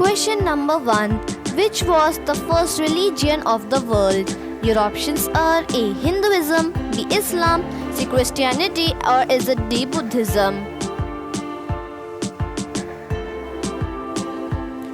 Question number 1. Which was the first religion of the world? Your options are A. Hinduism, B. Islam, C. Christianity, or is it D. Buddhism?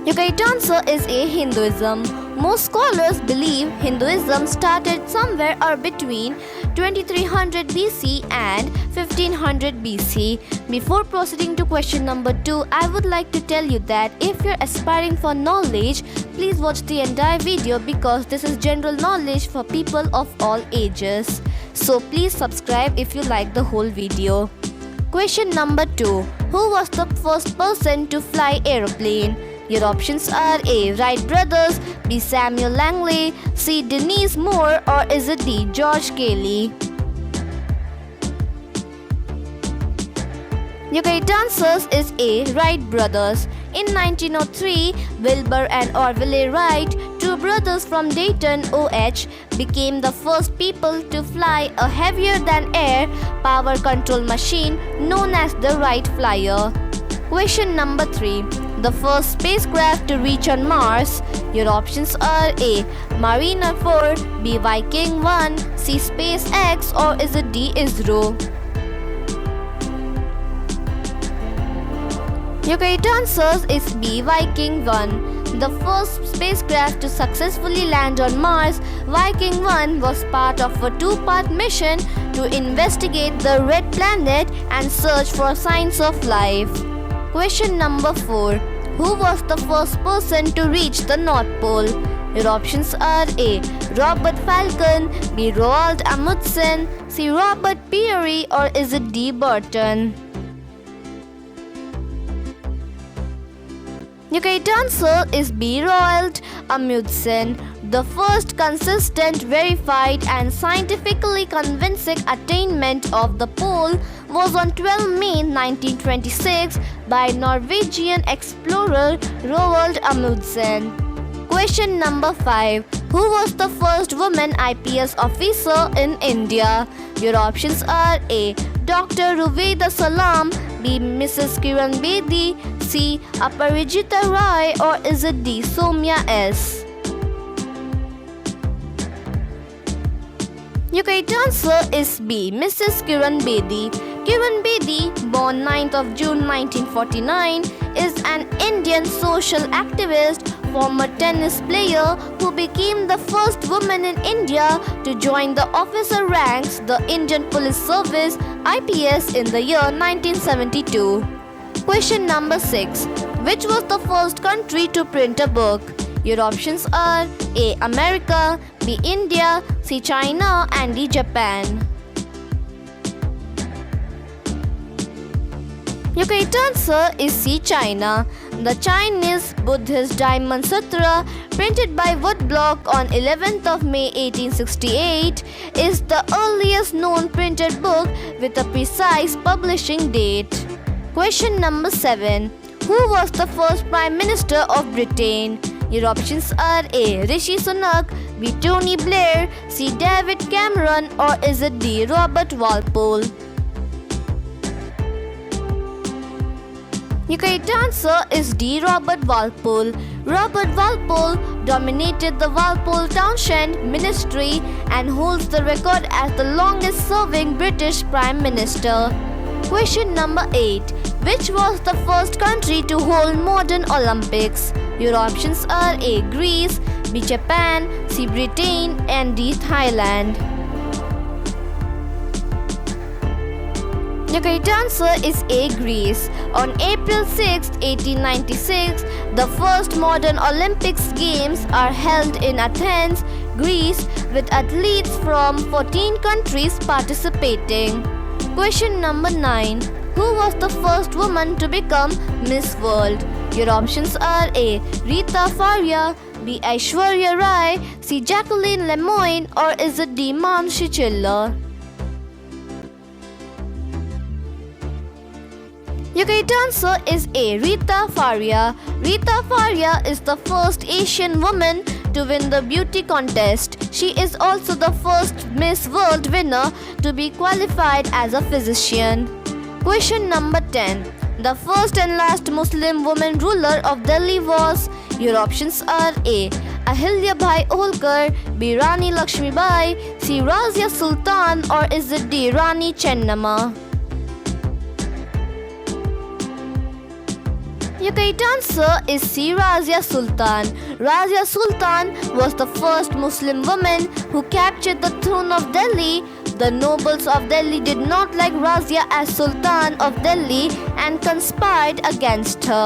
Your correct answer is A. Hinduism. Most scholars believe Hinduism started somewhere or between 2300 BC and 1500 BC. Before proceeding to question number 2, I would like to tell you that if you're aspiring for knowledge, please watch the entire video because this is general knowledge for people of all ages. So please subscribe if you like the whole video. Question number 2. Who was the first person to fly aeroplane? Your options are A. Wright brothers, B. Samuel Langley, C. Denise Moore, or is it D. George Cayley? Your correct answer is A. Wright brothers. In 1903, Wilbur and Orville Wright, two brothers from Dayton, OH, became the first people to fly a heavier-than-air power control machine known as the Wright Flyer. Question number 3. The first spacecraft to reach on Mars. Your options are A. Mariner 4, B. Viking 1, C. SpaceX, or is it D. ISRO? Your correct answer is B. Viking 1. The first spacecraft to successfully land on Mars, Viking 1 was part of a two-part mission to investigate the red planet and search for signs of life. Question number 4. Who was the first person to reach the North Pole? Your options are A. Robert Falcon, B. Roald Amundsen, C. Robert Peary, or is it D. Burton? Your correct answer is B. Roald Amundsen. The first consistent, verified and scientifically convincing attainment of the pole was on 12 May 1926 by Norwegian explorer Roald Amundsen. Question number 5. Who was the first woman IPS officer in India? Your options are A. Dr. Ruveda Salam, B. Mrs. Kiran Bedi, C. Aparijita Rai, or is it D. Somya S? Your correct answer is B. Mrs. Kiran Bedi. Kiran Bedi, born 9th of June 1949, is an Indian social activist, former tennis player who became the first woman in India to join the officer ranks, the Indian Police Service (IPS) in the year 1972. Question number 6. Which was the first country to print a book? Your options are A. America, B. India, C. China, and D. Japan. Your correct answer is C. China. The Chinese Buddhist Diamond Sutra, printed by woodblock on 11th of May 1868, is the earliest known printed book with a precise publishing date. Question number 7. Who was the first Prime Minister of Britain? Your options are A. Rishi Sunak, B. Tony Blair, C. David Cameron, or is it D. Robert Walpole? Your correct answer is D. Robert Walpole. Robert Walpole dominated the Walpole Townshend Ministry and holds the record as the longest serving British Prime Minister. Question number 8. Which was the first country to hold modern Olympics? Your options are A. Greece, B. Japan, C. Britain, and D. Thailand. Your correct answer is A. Greece. On April 6, 1896, the first modern Olympics Games are held in Athens, Greece, with athletes from 14 countries participating. Question number 9. Who was the first woman to become Miss World? Your options are A. Rita Faria, B. Aishwarya Rai, C. Jacqueline Lemoyne, or is it D. Manshi Chilla? Your correct answer is A. Rita Faria. Rita Faria is the first Asian woman to win the beauty contest. She is also the first Miss World winner to be qualified as a physician. Question number 10. The first and last Muslim woman ruler of Delhi was? Your options are A. Ahilya Bai Holkar, B. Rani Lakshmi Bai, C. Razia Sultan, or is it D. Rani Chennamma? Your correct answer is C. Razia Sultan. Razia Sultan was the first Muslim woman who captured the throne of Delhi. The nobles of Delhi did not like Razia as Sultan of Delhi and conspired against her.